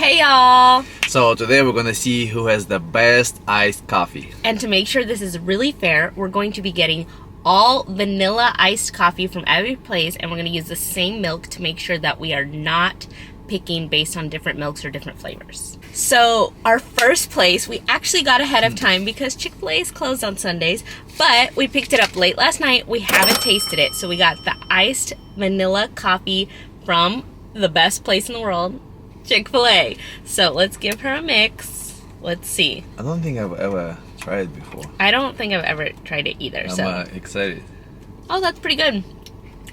Hey y'all! So today we're gonna see who has the best iced coffee. And to make sure this is really fair, we're going to be getting all vanilla iced coffee from every place, and we're going to use the same milk to make sure that we are not picking based on different milks or different flavors. So our first place, we actually got ahead of time because Chick-fil-A is closed on Sundays, but we picked it up late last night. We haven't tasted it, so we got the iced vanilla coffee from the best place in the world, Chick-fil-A. So let's give her a mix. Let's see. I don't think I've ever tried it before. I don't think I've ever tried it either. I'm excited. Oh, that's pretty good.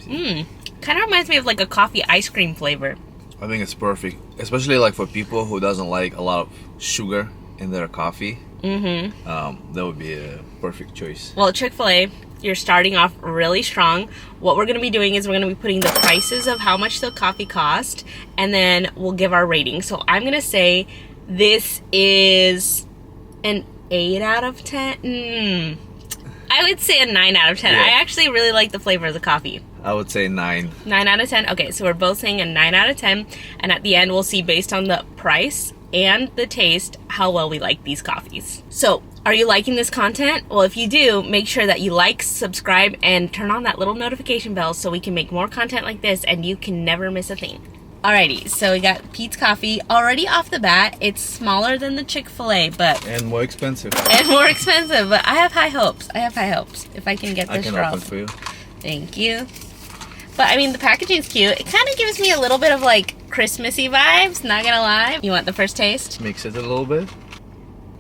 Kind of reminds me of like a coffee ice cream flavor. I think it's perfect, especially like for people who doesn't like a lot of sugar in their coffee. That would be a perfect choice. Well, Chick-fil-A, you're starting off really strong. What we're going to be doing is we're going to be putting the prices of how much the coffee cost, and then we'll give our rating. So I'm going to say this is an 8 out of 10. I would say a 9 out of 10. Yeah. I actually really like the flavor of the coffee. I would say 9. 9 out of 10? Okay, so we're both saying a 9 out of 10. And at the end, we'll see based on the price and the taste how well we like these coffees. So, are you liking this content? Well, if you do, make sure that you like, subscribe, and turn on that little notification bell so we can make more content like this and you can never miss a thing. Alrighty, so we got Peet's Coffee. Already off the bat, it's smaller than the Chick-fil-A, but... And more expensive. And more expensive, but I have high hopes. If I can get this I can straws. open for you. Thank you. But I mean, the packaging's cute. It kind of gives me a little bit of like Christmassy vibes, not gonna lie. You want the first taste? Mix it a little bit.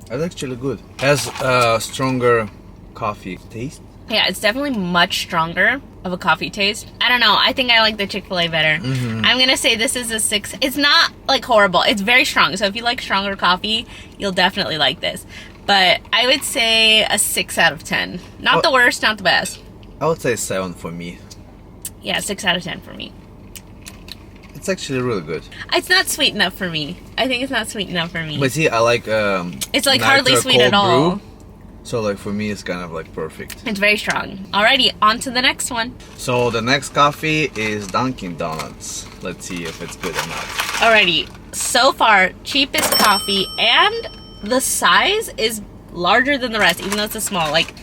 That's actually good. Has a stronger coffee taste. Yeah, it's definitely much stronger of a coffee taste. I don't know. I think I like the Chick-fil-A better. I'm gonna say this is a 6. It's not like horrible. It's very strong. So if you like stronger coffee, you'll definitely like this. But I would say a 6 out of 10. Not the worst, not the best. I would say 7 for me. Yeah, 6 out of 10 for me. It's actually really good. It's not sweet enough for me. I think it's not sweet enough for me. But see, I like It's like hardly Nitro sweet at cold all. brew. So like for me, it's kind of like perfect. It's very strong. Alrighty, on to the next one. So the next coffee is Dunkin' Donuts. Let's see if it's good or not. Alrighty, so far, cheapest coffee, and the size is larger than the rest, even though it's a small. Like,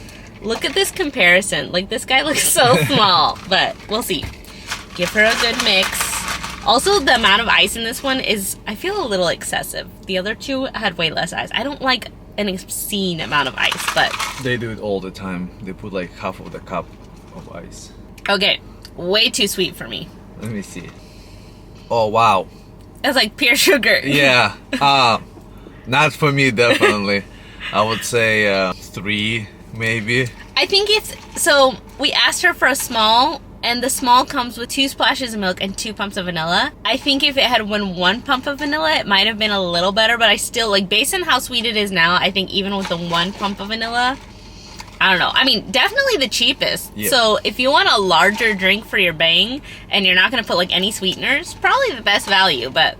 look at this comparison. Like, this guy looks so small, but we'll see. Give her a good mix. Also, the amount of ice in this one is, I feel a little excessive. The other two had way less ice. I don't like an obscene amount of ice, but... They do it all the time. They put like half of the cup of ice. Okay, way too sweet for me. Let me see. Oh, wow. It's like pure sugar. Yeah. Not for me, definitely. I would say 3, maybe. I think it's... So, we asked her for a small... And the small comes with 2 splashes of milk and 2 pumps of vanilla. I think if it had 1 pump of vanilla, it might have been a little better. But I still, like, based on how sweet it is now, I think even with the 1 pump of vanilla, I don't know. I mean, definitely the cheapest. Yeah. So if you want a larger drink for your bang, and you're not going to put, like, any sweeteners, probably the best value. But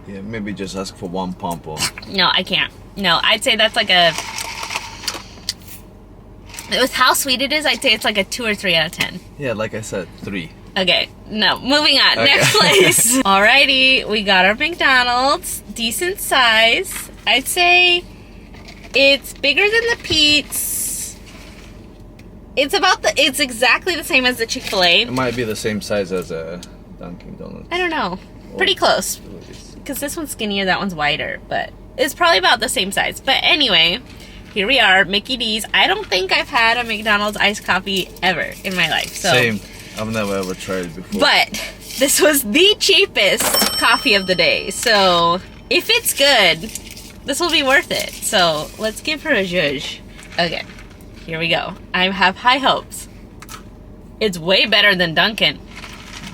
Yeah, maybe just ask for 1 pump or... no, I can't. No, I'd say that's like a... With how sweet it is, I'd say it's like a 2 or 3 out of 10. Yeah, like I said, 3. Okay, no, moving on. Okay. Next place. Alrighty, we got our McDonald's. Decent size. I'd say it's bigger than the Pete's. It's exactly the same as the Chick-fil-A. It might be the same size as a Dunkin' Donuts. I don't know. Pretty close. Because this one's skinnier, that one's wider. But it's probably about the same size. But anyway, here we are, Mickey D's. I don't think I've had a McDonald's iced coffee ever in my life. So. Same. I've never ever tried it before. But this was the cheapest coffee of the day. So if it's good, this will be worth it. So let's give her a zhuzh. Okay, here we go. I have high hopes. It's way better than Dunkin'.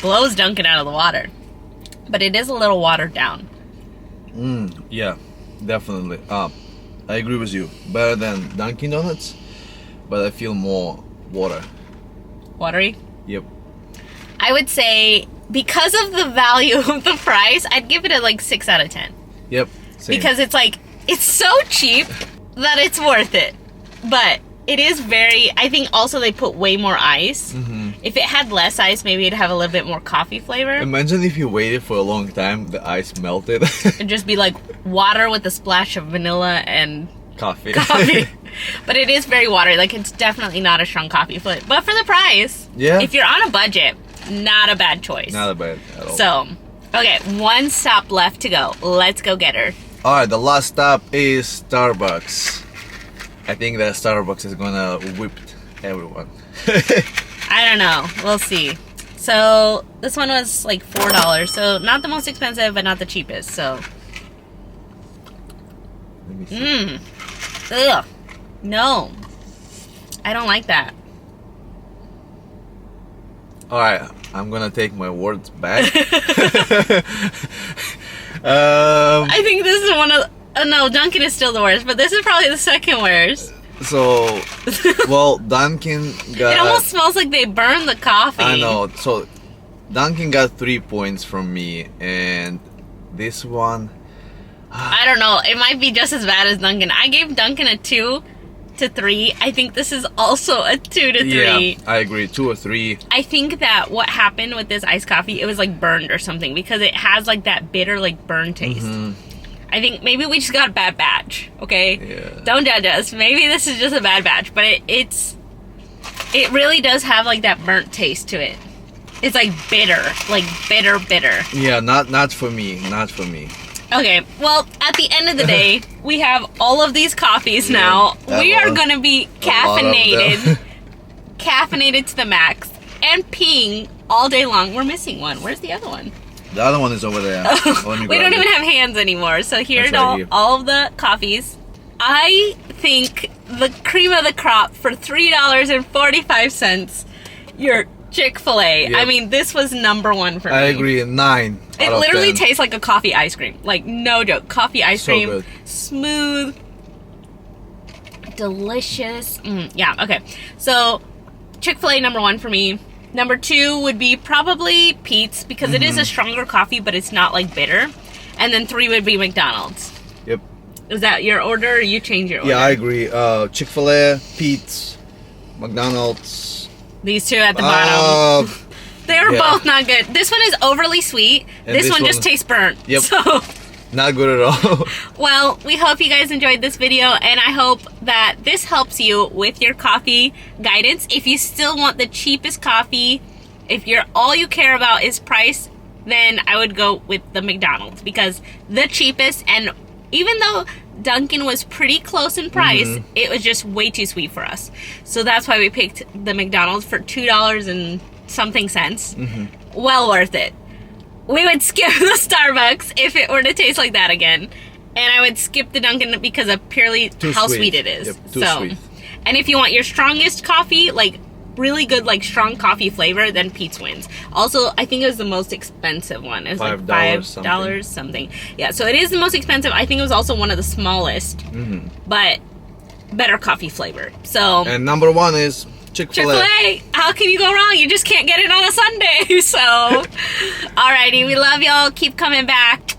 Blows Dunkin' out of the water. But it is a little watered down. Yeah, definitely. I agree with you. Better than Dunkin' Donuts, but I feel more water. Watery? Yep. I would say, because of the value of the price, I'd give it a like 6 out of 10. Yep. Same. Because it's like, it's so cheap that it's worth it. But it is very, I think also they put way more ice. If it had less ice, maybe it'd have a little bit more coffee flavor. Imagine if you waited for a long time, the ice melted. It'd just be like water with a splash of vanilla and Coffee. coffee. But it is very watery. Like, it's definitely not a strong coffee flavor. But for the price, Yeah. if you're on a budget, not a bad choice. Not bad at all. So, okay, one stop left to go. Let's go get her. Alright, the last stop is Starbucks. I think that Starbucks is gonna whip everyone. I don't know. We'll see. So, this one was like $4. So, not the most expensive, but not the cheapest. So, Let me see. ugh. No. I don't like that. Alright, I'm gonna take my words back. I think this is one of... no, Dunkin' is still the worst, but this is probably the second worst. So, well, Dunkin' got... It almost smells like they burned the coffee. I know. So, Dunkin' got 3 points from me, and this one... I don't know. It might be just as bad as Dunkin'. I gave Dunkin' a 2 to 3. I think this is also a 2 to 3. Yeah, I agree. 2 or 3. I think that what happened with this iced coffee, it was like burned or something because it has like that bitter, like burn taste. I think maybe we just got a bad batch, okay? Yeah. Don't judge us. Maybe this is just a bad batch, but it really does have like that burnt taste to it. It's like bitter, bitter. Yeah, not for me. Not for me. Okay, well, at the end of the day, we have all of these coffees now. We are gonna be caffeinated, caffeinated to the max, and peeing all day long. We're missing one. Where's the other one? The other one is over there. Let me We grab don't it. even have hands anymore. So here's That's right here. all of the coffees. I think the cream of the crop for $3.45. Your Chick-fil-A. Yep. I mean, this was number one for me. I agree. 9. It out of literally 10. tastes like a coffee ice cream. Like, no joke. Coffee ice So cream. good. Smooth. Delicious. Yeah, okay. So, Chick-fil-A number one for me. Number 2 would be probably Pete's because it is a stronger coffee, but it's not like bitter. And then 3 would be McDonald's. Yep. Is that your order or you change your order? Yeah, I agree. Chick-fil-A, Pete's, McDonald's. These two at the bottom. They are yeah. both not good. This one is overly sweet. And This this one just one- tastes burnt. Yep. So, Not good at all. well, we hope you guys enjoyed this video, and I hope that this helps you with your coffee guidance. If you still want the cheapest coffee, if all you care about is price, then I would go with the McDonald's because the cheapest, and even though Dunkin' was pretty close in price, it was just way too sweet for us. So that's why we picked the McDonald's for $2 and something cents. Well worth it. We would skip the Starbucks if it were to taste like that again. And I would skip the Dunkin' because of purely Too how sweet. sweet it is. Yep, too sweet. And if you want your strongest coffee, like really good, like strong coffee flavor, then Pete's wins. Also, I think it was the most expensive one. It was like $5 something. Yeah, so it is the most expensive. I think it was also one of the smallest, but better coffee flavor. So, And number 1 is Chick-fil-A. Chick-fil-A, how can you go wrong? You just can't get it on a Sunday. So, alrighty, we love y'all. Keep coming back.